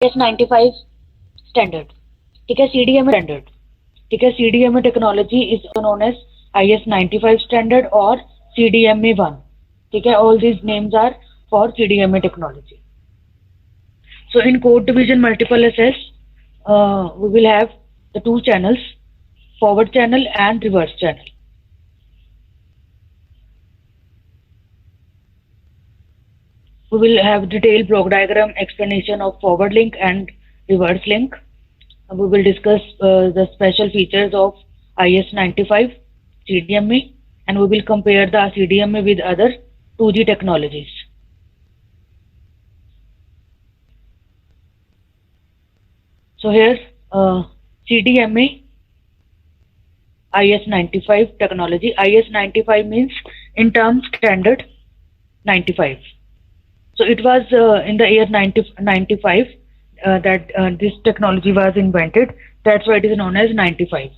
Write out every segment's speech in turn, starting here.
IS-95 standard. ठीक है, CDMA standard. ठीक है, CDMA technology is known as IS-95 standard or CDMA-1. ठीक है, all these names are for CDMA technology. So in code division multiple access, we will have the two channels, forward channel and reverse channel. We will have detailed block diagram explanation of forward link and reverse link. We will discuss the special features of IS-95 CDMA, and we will compare the CDMA with other 2G technologies. So here CDMA IS-95 technology. IS-95 means in terms standard 95. So it was in the year 1995 that this technology was invented. That's why it is known as 95.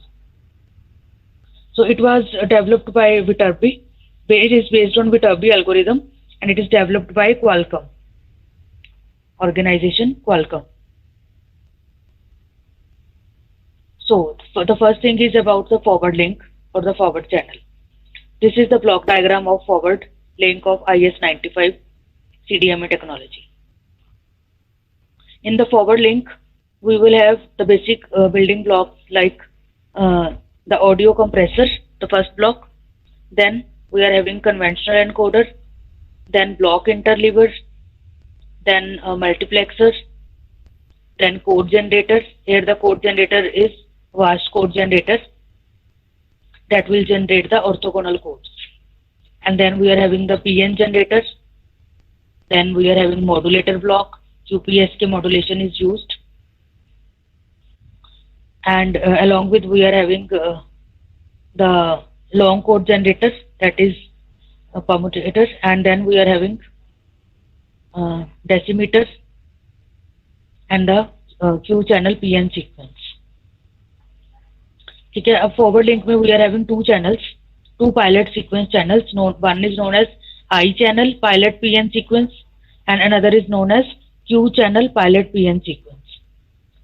So it was developed by Viterbi. It is based on Viterbi algorithm, and it is developed by Qualcomm organization, Qualcomm. So the first thing is about the forward link or the forward channel. This is the block diagram of forward link of IS-95 CDMA technology. In the forward link, we will have the basic building blocks like the audio compressor, the first block. Then we are having conventional encoder, then block interleavers, then multiplexers, then code generator. Here the code generator is vast code generator that will generate the orthogonal codes. And then we are having the PN generator. Then we are having modulator block. QPSK modulation is used. And along with we are having the long code generators, that is permutators, and then we are having decimeters and the Q channel PN sequence. ठीक है, अब forward link में we are having two channels, two pilot sequence channels. One is known as I channel pilot PN sequence, and another is known as Q channel pilot PN sequence.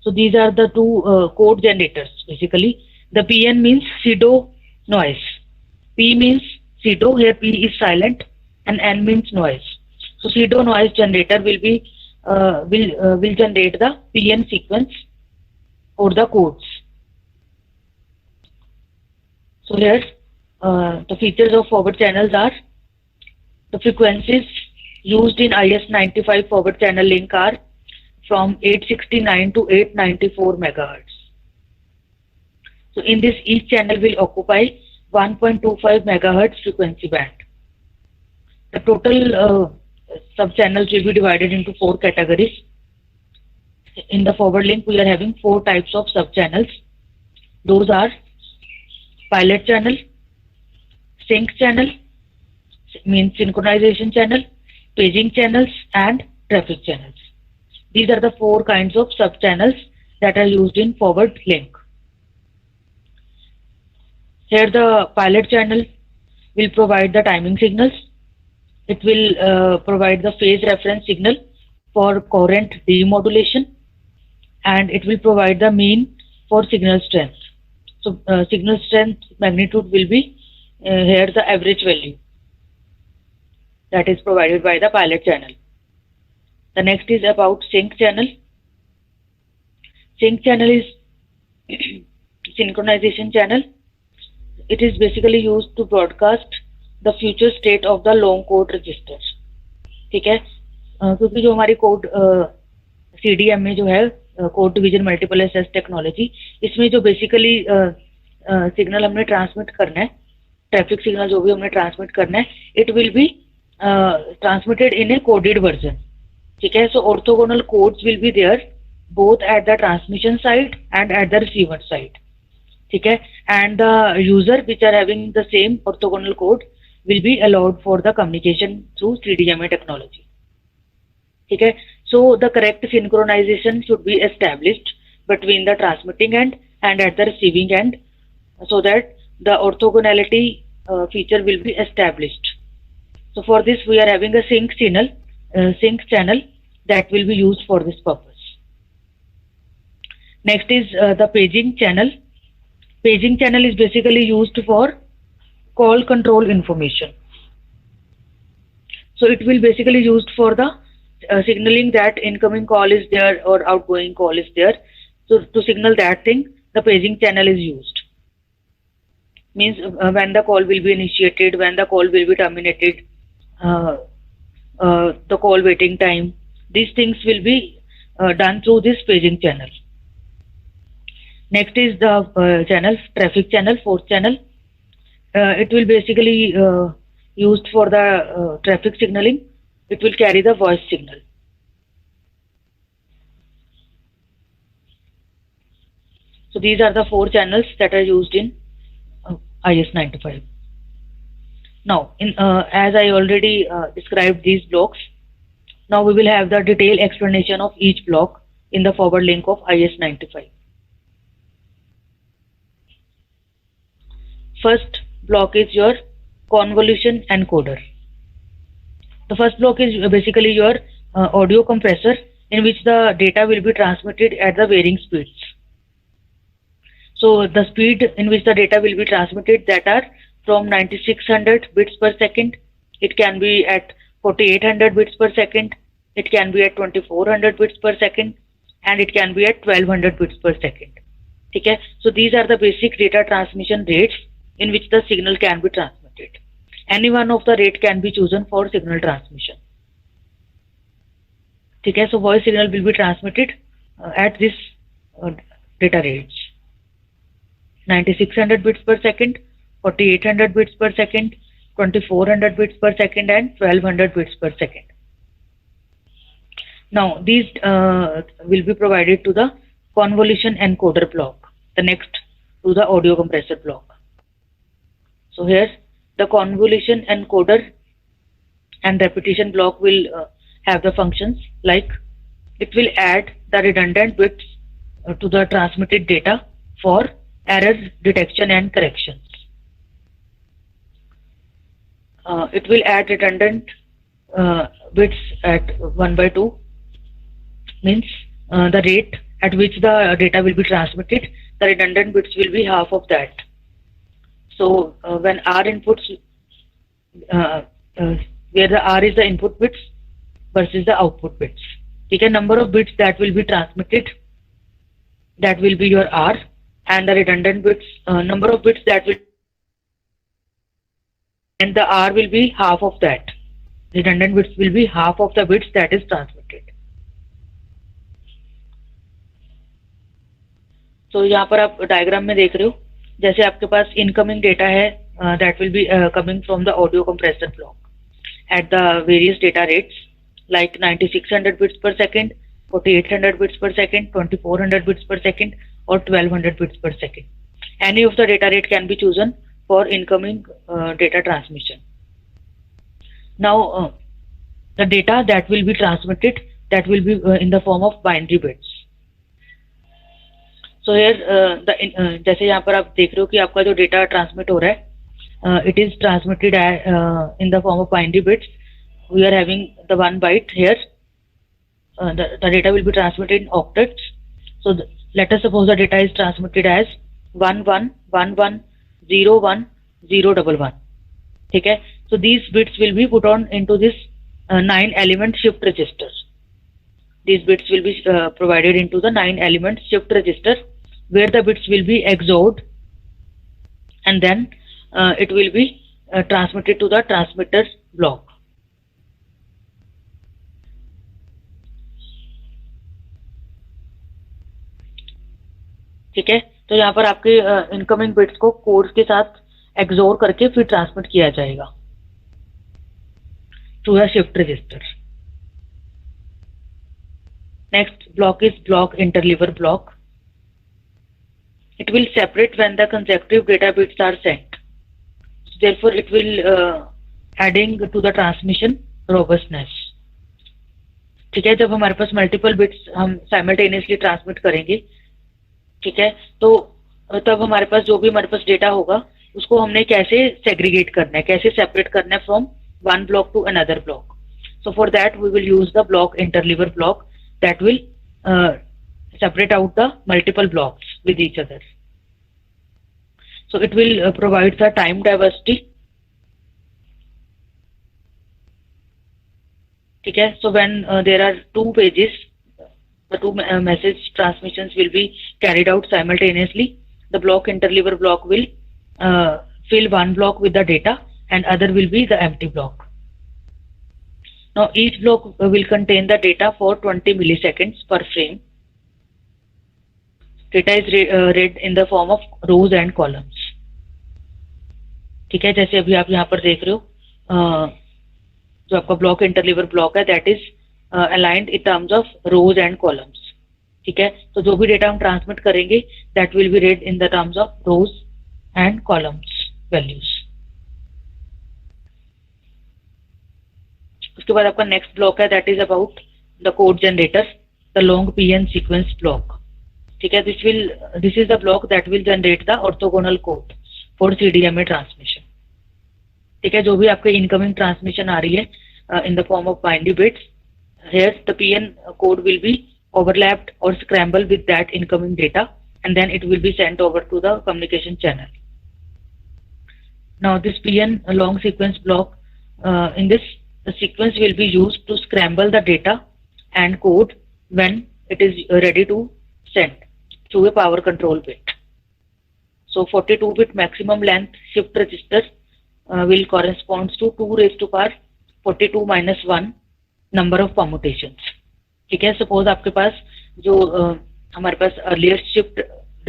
So these are the two code generators basically. The PN means pseudo noise. P means pseudo, here P is silent, and N means noise. So pseudo noise generator will be will generate the PN sequence or the codes. So here the features of forward channels are the frequencies used in IS-95 forward channel link are from 869 to 894 megahertz. So in this, each channel will occupy 1.25 megahertz frequency band. The total sub-channels will be divided into 4 categories. In the forward link, we are having 4 types of sub-channels. Those are pilot channel, sync channel, means synchronization channel, paging channels, and traffic channels. These are the 4 kinds of sub-channels that are used in forward link. Here the pilot channel will provide the timing signals. It will provide the phase reference signal for coherent demodulation, and it will provide the mean for signal strength. So signal strength magnitude will be here the average value that is provided by the pilot channel. The next is about sync channel. Sync channel is synchronization channel. It is basically used to broadcast the future state of the long code register. ठीक है, क्योंकि जो हमारी code CDMA जो है code division multiple access technology, इसमें जो basically signal हमने ट्रांसमिट करना है, ट्रैफिक सिग्नल जो भी हमने ट्रांसमिट करना है, it will be transmitted in a coded version. ठीक है, so orthogonal codes will be there both at the transmission side and at the receiver side. ठीक है, and the user which are having the same orthogonal code will be allowed for the communication through CDMA technology. ठीक है, so the correct synchronization should be established between the transmitting end and at the receiving end, so that the orthogonality feature will be established. So for this we are having a sync channel that will be used for this purpose. Next is the paging channel. Paging channel is basically used for call control information. So it will basically used for the signaling that incoming call is there or outgoing call is there. So to signal that thing, the paging channel is used. Means when the call will be initiated, when the call will be terminated, the call waiting time, these things will be done through this paging channel. Next is the channel, traffic channel, fourth channel. It will basically used for the traffic signaling. It will carry the voice signal. So these are the 4 channels that are used in IS-95. Now, as I already described these blocks, now we will have the detailed explanation of each block in the forward link of IS-95. First block is your convolution encoder. The first block is basically your audio compressor, in which the data will be transmitted at the varying speeds. So the speed in which the data will be transmitted, that are from 9600 bits per second, it can be at 4800 bits per second, it can be at 2400 bits per second, and it can be at 1200 bits per second. Okay? So these are the basic data transmission rates in which the signal can be transmitted. Any one of the rate can be chosen for signal transmission. Okay? So voice signal will be transmitted at this data rates: 9600 bits per second, 4800 bits per second, 2400 bits per second, and 1200 bits per second. Now these will be provided to the convolution encoder block, the next to the audio compressor block. So here the convolution encoder and repetition block will have the functions like it will add the redundant bits to the transmitted data for error detection and corrections. It will add redundant bits at 1 by 2, means the rate at which the data will be transmitted, the redundant bits will be half of that. So when R inputs, where the R is the input bits versus the output bits, take a number of bits that will be transmitted, that will be your R, and the redundant bits, number of bits that will, and the R will be half of that. Redundant bits will be half of the bits that is transmitted. So यहाँ पर आप diagram में देख रहे हो, जैसे आपके पास incoming data है, that will be coming from the audio compressor block at the various data rates like 9600 bits per second, 4800 bits per second, 2400 bits per second, or 1200 bits per second. Any of the data rate can be chosen for incoming data transmission. Now the data that will be transmitted, that will be in the form of binary bits. So here जैसे यहाँ पर आप देख रहे हो कि आपका जो डेटा ट्रांसमिट हो रहा है, it is transmitted in the form of binary bits. We are having the 1 byte here. The data will be transmitted in octets. So let us suppose the data is transmitted as 1111011111. Okay? So these bits will be put on into this 9-element shift register. These bits will be provided into the 9-element shift register, where the bits will be XORed, and then it will be transmitted to the transmitter block. ठीक है, तो यहाँ पर आपके incoming bits को codes के साथ एक्सोर करके फिर ट्रांसमिट किया जाएगा to the shift register. Next block is block interleaver block. It will separate when the consecutive data bits are sent. So therefore, it will adding to the transmission robustness. ठीक है, जब हमारे पास मल्टीपल बिट्स हम simultaneously transmit करेंगे, ठीक है, तो तब हमारे पास जो भी हमारे पास डेटा होगा उसको हमने कैसे सेग्रीगेट करना है, कैसे सेपरेट करना है from one block to another block. So for that we will use the block interleaver block that will separate out the multiple blocks with each other. So it will provide the time diversity. ठीक है. So when there are two pages, the two message transmissions will be carried out simultaneously. The block interleaver block will fill one block with the data and other will be the empty block. Now each block will contain the data for 20 milliseconds per frame. Data is read in the form of rows and columns. ठीक है. जैसे अभी आप यहाँ पर देख रहे हो जो आपका ब्लॉक इंटरलीवर ब्लॉक है that is aligned in terms of rose and columns. ठीक है. तो जो भी डेटा हम ट्रांसमिट करेंगे that will B red in the terms of rose and columns values. उसके बाद आपका नेक्स्ट ब्लॉक है that is about the code generator, the long PN sequence block. ठीक है. This is the block that will generate the orthogonal code for CDMA transmission. ठीक है. जो भी आपके इनकमिंग ट्रांसमिशन आ रही है in the form of binary bits, here the PN code will be overlapped or scrambled with that incoming data and then it will be sent over to the communication channel. Now this PN long sequence block, in this the sequence will be used to scramble the data and code when it is ready to send through a power control bit. So 42-bit maximum length shift register will corresponds to 2 raised to power 42 minus 1 number of permutations. ठीक है. Suppose आपके पास जो हमारे पास earlier shift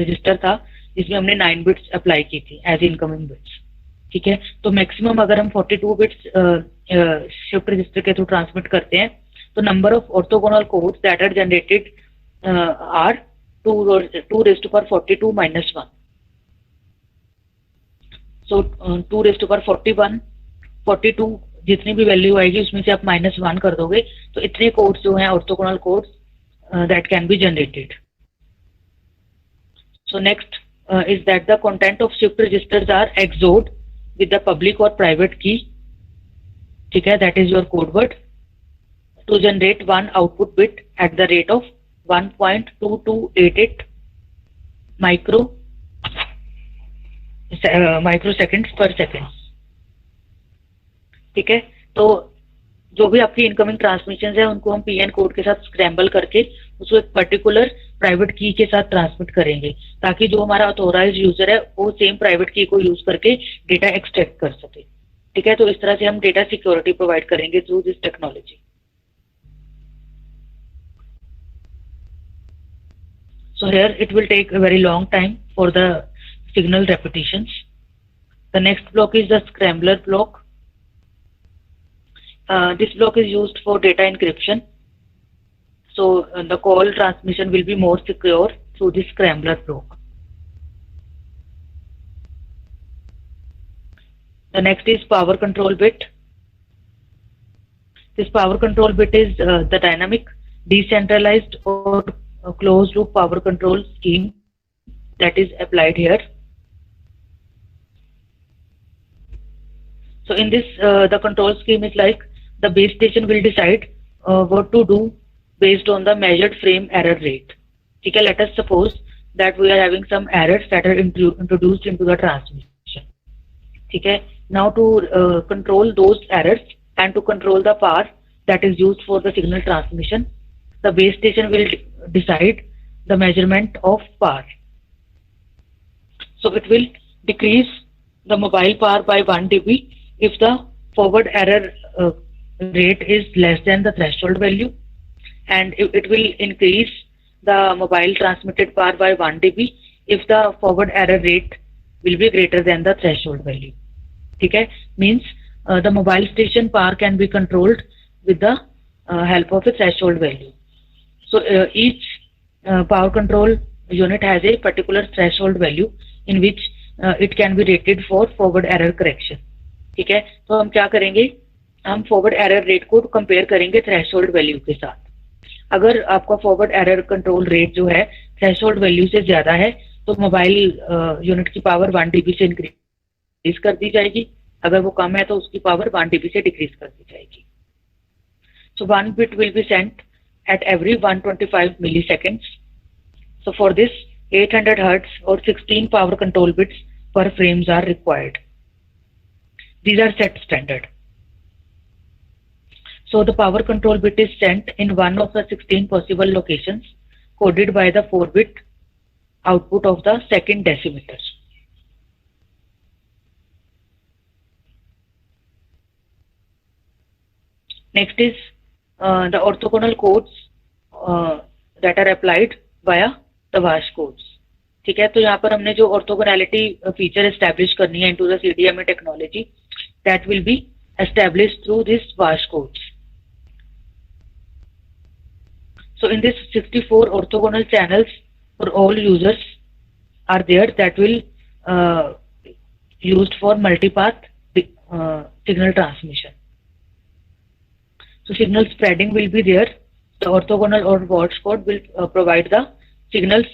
register था जिसमें हमने 9 bits apply की थी एज इनकमिंग बिट्स. ठीक है. तो मैक्सिमम अगर हम 42 बिट्स शिफ्ट रजिस्टर के थ्रू ट्रांसमिट करते हैं तो number of orthogonal codes that are generated are 2 raised to power 42 minus 1. So 2 raised to power 41, 42 जितनी भी वैल्यू आएगी उसमें से आप -1 कर दोगे तो इतने कोड्स जो हैं orthogonal codes that can be generated. So next is that the content of shift registers are xored with the public और प्राइवेट की. ठीक है. That is your code word to generate one output bit at the rate of 1.2288 microseconds per second. ठीक है. तो जो भी आपकी incoming transmission है उनको हम पीएन कोड के साथ स्क्रैम्बल करके उसको एक पर्टिकुलर प्राइवेट की के साथ ट्रांसमिट करेंगे ताकि जो हमारा ऑथोराइज्ड यूजर है वो सेम प्राइवेट की को यूज करके डेटा एक्सट्रैक्ट कर सके. ठीक है. तो इस तरह से हम डेटा सिक्योरिटी प्रोवाइड करेंगे through this technology. So here it will take a very long time for the signal repetitions. The next block is the scrambler block. This block is used for data encryption. So the call transmission will be more secure through this scrambler block. The next is power control bit. This power control bit is the dynamic, decentralized or closed loop power control scheme that is applied here. So in this the control scheme is like the base station will decide what to do based on the measured frame error rate. Okay, let us suppose that we are having some errors that are introduced into the transmission. Okay, now to control those errors and to control the power that is used for the signal transmission, the base station will decide the measurement of power. So it will decrease the mobile power by 1 dB if the forward error rate is less than the threshold value, and it will increase the mobile transmitted power by 1 dB if the forward error rate will be greater than the threshold value. Okay, means the mobile station power can be controlled with the help of a threshold value. So each power control unit has a particular threshold value in which it can be rated for forward error correction. ठीक है. तो हम क्या करेंगे, हम forward error rate को compare करेंगे threshold value के साथ. अगर आपका फॉरवर्ड एरर कंट्रोल रेट जो है थ्रेशोल्ड वैल्यू से ज्यादा है तो मोबाइल यूनिट की पावर 1 dB से इंक्रीज कर दी जाएगी. अगर वो कम है तो उसकी पावर 1 dB से डिक्रीज कर दी जाएगी. So 1 bit will be sent at every 125 milliseconds. So for this 800 Hertz or 16 power control bits per frames are required. These are set standard. So the power control bit is sent in one of the 16 possible locations coded by the 4-bit output of the second decimeter. Next is the orthogonal codes that are applied via the VASH codes. ठीक है, तो यहाँ पर हमने जो orthogonality feature establish करनी है into the CDMA technology, that will be established through this VASH codes. So in this 64 orthogonal channels for all users are there that will used for multipath signal transmission. So signal spreading will be there. The orthogonal or Morse code will provide the signals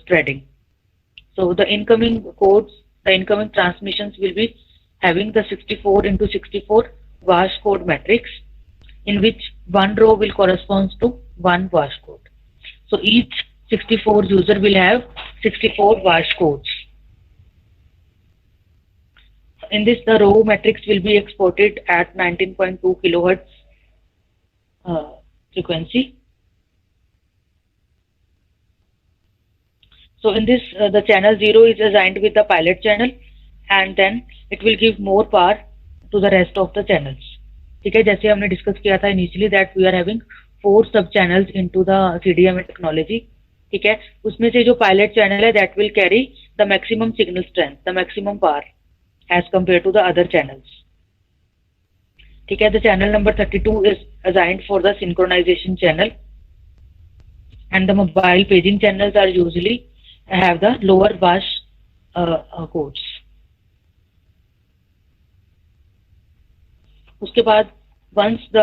spreading. So the incoming codes, the incoming transmissions will be having the 64 into 64 VASH code matrix, in which one row will correspond to one VASH code. So each 64 user will have 64 VASH codes. In this, the row matrix will be exported at 19.2 kilohertz frequency. So in this, the channel 0 is assigned with the pilot channel, and then it will give more power to the rest of the channels. ठीक है, जैसे हमने discuss किया था initially that we are having 4 sub channels into the CDMA technology. ठीक है, उसमें से जो पायलट चैनल है that will carry the maximum signal strength, the maximum power as compared to the other channels. ठीक है, the channel number 32 is assigned for the synchronisation channel, and the mobile paging channels are usually have the lower VASH codes. उसके बाद once the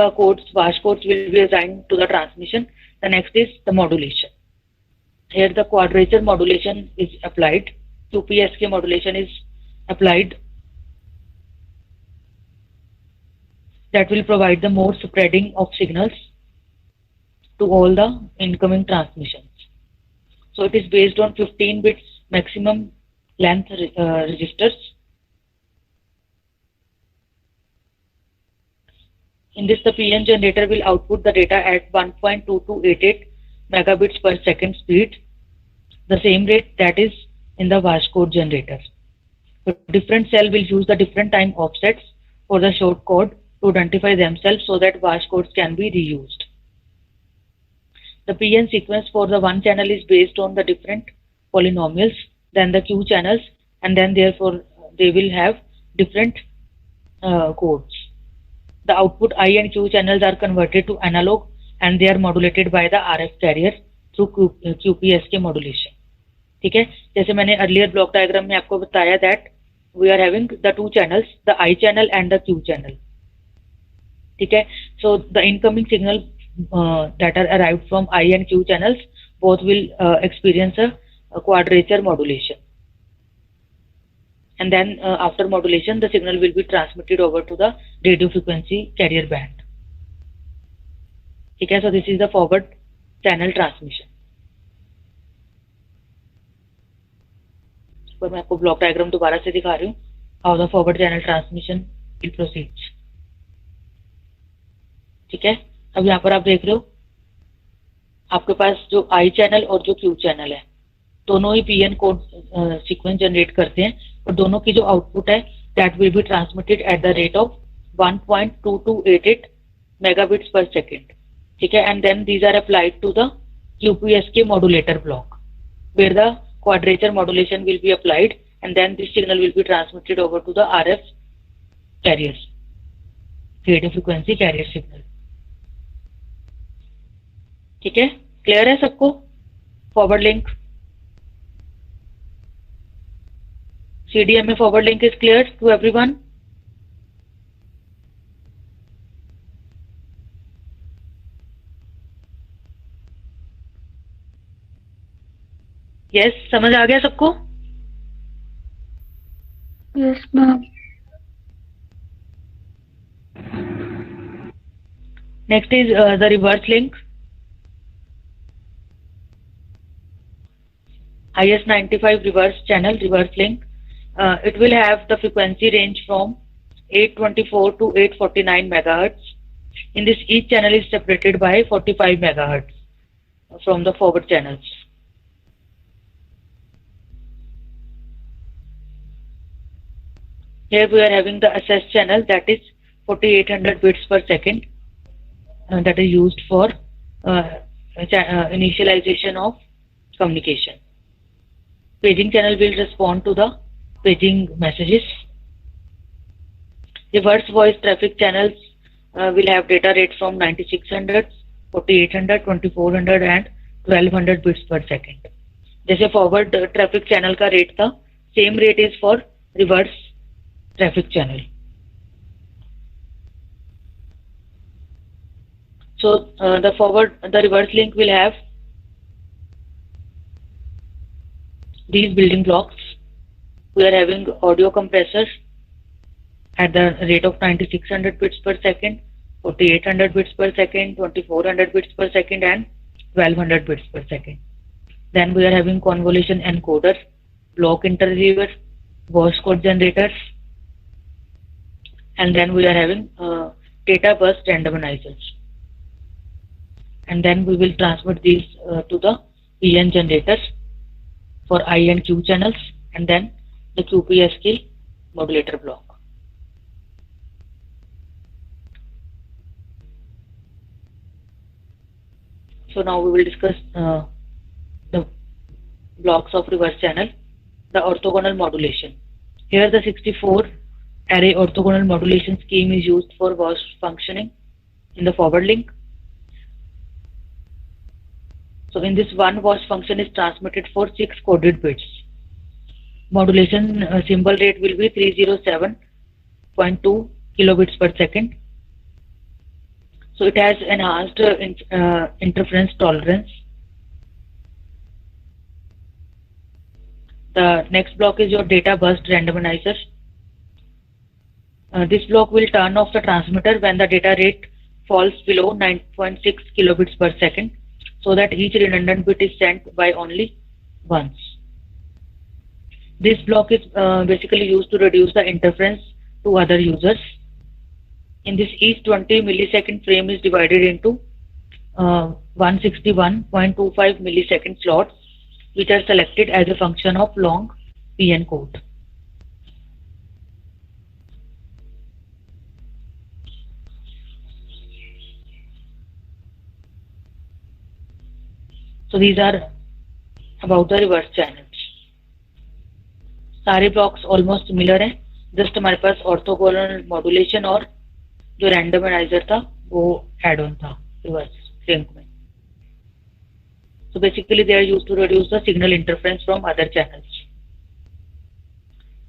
VASH codes will be assigned to the transmission, the next is the modulation. Here the quadrature modulation is applied. QPSK modulation is applied. That will provide the more spreading of signals to all the incoming transmissions. So it is based on 15 bits maximum length registers. In this, the PN generator will output the data at 1.2288 megabits per second speed, the same rate that is in the VASH code generator. So different cell will use the different time offsets for the short code to identify themselves so that VASH codes can be reused. The PN sequence for the one channel is based on the different polynomials than the Q channels, and then therefore they will have different codes. The output I and Q channels are converted to analog, and they are modulated by the RF carrier through QPSK modulation. ठीक है, जैसे मैंने earlier block diagram में आपको बताया that we are having the two channels, the I channel and the Q channel. ठीक है, so the incoming signal that are arrived from I and Q channels both will experience a quadrature modulation, and then after modulation the signal will be transmitted over to the radio frequency carrier band. ठीक है, so this is the forward channel transmission. पर मैं आपको block diagram दोबारा से दिखा रही हूँ how the forward channel transmission will proceed. ठीक है, अब यहाँ पर आप देख रहे हो आपके पास जो I चैनल और जो Q चैनल है दोनों ही PN कोड सीक्वेंस जनरेट करते हैं, और दोनों की जो आउटपुट है that will be transmitted at the rate of 1.2288 megabits per second. ठीक है, and then these are applied to the QPSK modulator block where the quadrature modulation will be applied, and then this signal will be transmitted over to the RF carriers, radio frequency carrier signal. ठीक है, clear है सबको? Forward link, CDMA forward link is clear to everyone? Yes, समझ आ गया सबको? Yes, ma'am. Next is the reverse link. IS-95 reverse channel reverse link. It will have the frequency range from 824 to 849 megahertz. In this, each channel is separated by 45 megahertz from the forward channels. Here we are having the access channel, that is 4800 bits per second, that is used for initialization of communication. Paging channel will respond to the paging messages. Reverse voice traffic channels will have data rate from 9600, 4800, 2400 and 1200 bits per second. जैसे forward traffic channel का rate था, same rate is for reverse traffic channel. So the reverse link will have these building blocks. We are having audio compressor at the rate of 9600 bits per second, 4800 bits per second, 2400 bits per second and 1200 bits per second. Then we are having convolution encoder, block interleaver, voice code generators, and then we are having data bus randomizers. And then we will transmit these to the PN generators for I and Q channels, and then the QPSK modulator block. So now we will discuss the blocks of reverse channel. The orthogonal modulation. Here the 64 array orthogonal modulation scheme is used for voice functioning in the forward link. So in this, one voice function is transmitted for 6 coded bits. Modulation symbol rate will be 307.2 kilobits per second. So it has enhanced interference tolerance. The next block is your data burst randomizer. This block will turn off the transmitter when the data rate falls below 9.6 kilobits per second, so that each redundant bit is sent by only once. This block is basically used to reduce the interference to other users. In this, each 20 millisecond frame is divided into 161.25 millisecond slots, which are selected as a function of long PN code. So these are about the reverse channels. सारे blocks almost similar हैं, just हमारे पास orthogonal modulation और जो randomizer था वो add on था reverse link में. So basically they are used to reduce the signal interference from other channels.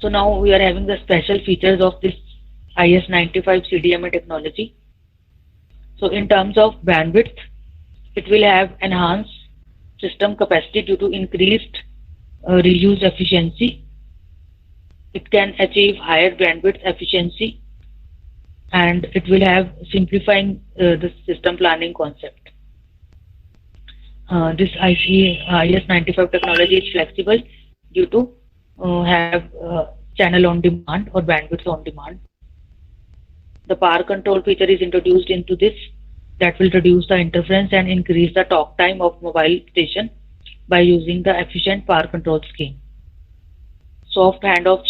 So now we are having the special features of this IS-95 CDMA technology. So in terms of bandwidth, it will have enhanced system capacity due to increased reuse efficiency. It can achieve higher bandwidth efficiency, and it will have simplifying the system planning concept. This IS-95 technology is flexible due to have channel on demand or bandwidth on demand. The power control feature is introduced into this that will reduce the interference and increase the talk time of mobile station by using the efficient power control scheme. Soft handoffs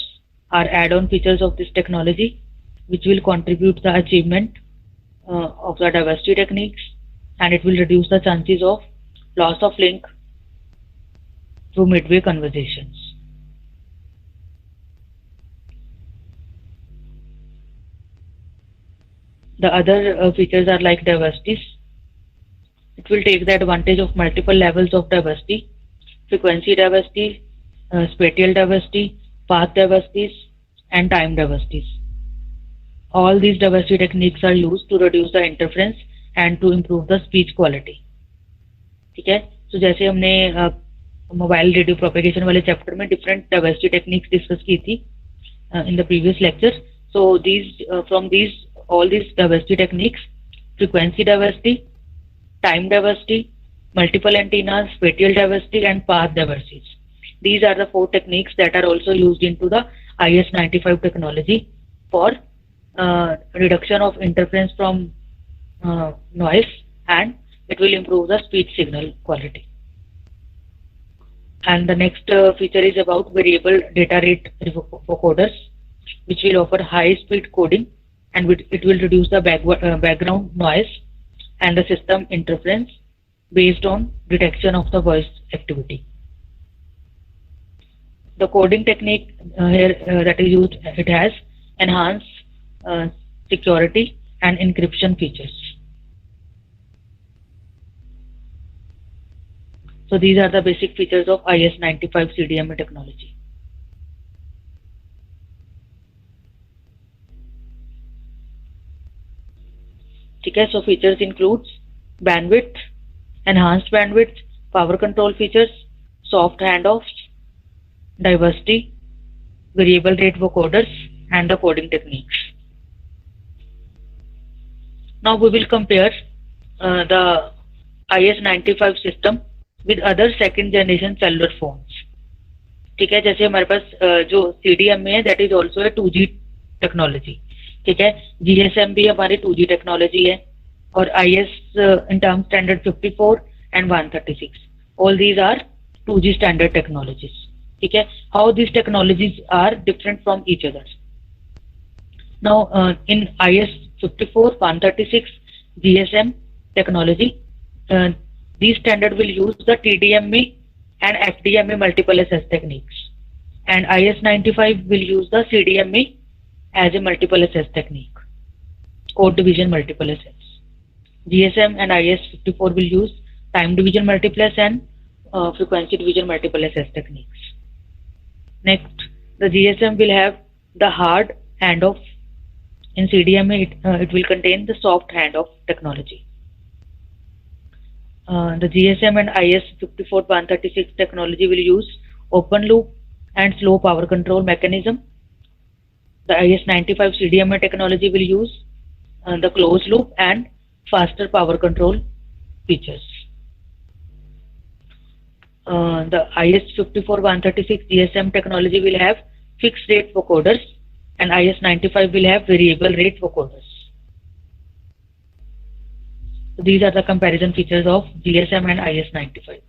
are add-on features of this technology, which will contribute to the achievement of the diversity techniques, and it will reduce the chances of loss of link through midway conversations. The other features are like diversities. It will take the advantage of multiple levels of diversity: frequency diversity, spatial diversity, path diversities, and time diversities. All these diversity techniques are used to reduce the interference and to improve the speech quality. ठीक है, तो जैसे हमने mobile radio propagation वाले chapter में different diversity techniques discuss की थी in the previous lecture. So these from these all these diversity techniques, frequency diversity, time diversity, multiple antennas, spatial diversity, and path diversities. These are the 4 techniques that are also used into the IS-95 technology for reduction of interference from noise, and it will improve the speech signal quality. And the next feature is about variable data rate vocoders, which will offer high speed coding, and it will reduce the background noise and the system interference based on detection of the voice activity. The coding technique here that is used, it has enhanced security and encryption features. So these are the basic features of IS-95 CDMA technology. Okay, so features includes bandwidth, enhanced bandwidth, power control features, soft handoffs, diversity, variable rate vocoders, and the coding techniques. Now we will compare the IS-95 system with other second generation cellular phones. ठीक है, जैसे हमारे पास जो CDMA है that is also a 2G technology. ठीक है, GSM भी हमारी 2G technology है, और IS in term standard 54 and 136. All these are 2G standard technologies. ठीक है, how these technologies are different from each other. Now in IS 54, 136, GSM technology, these standard will use the TDMA and FDMA multiple access techniques, and IS-95 will use the CDMA as a multiple access technique, code division multiple access. GSM and IS-54 will use time division multiplex and frequency division multiple access techniques. Next, the GSM will have the hard handoff. In CDMA, it will contain the soft handoff technology. The GSM and IS-54-136 technology will use open loop and slow power control mechanism. The IS-95 CDMA technology will use the closed loop and faster power control features. The IS-54-136 GSM technology will have fixed rate vocoders, and IS-95 will have variable rate vocoders. So these are the comparison features of GSM and IS-95.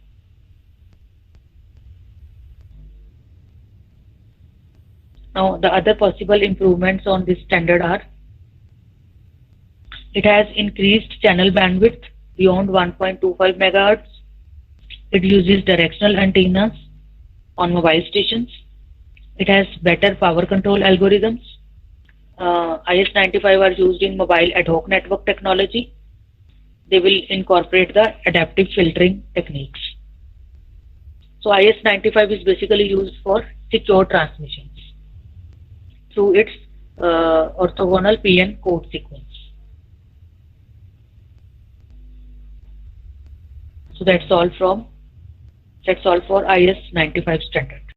Now the other possible improvements on this standard are: it has increased channel bandwidth beyond 1.25 MHz. It uses directional antennas on mobile stations. It has better power control algorithms. IS-95 are used in mobile ad hoc network technology. They will incorporate the adaptive filtering techniques. So IS-95 is basically used for secure transmissions through its orthogonal PN code sequence. So that's all for IS-95 standard.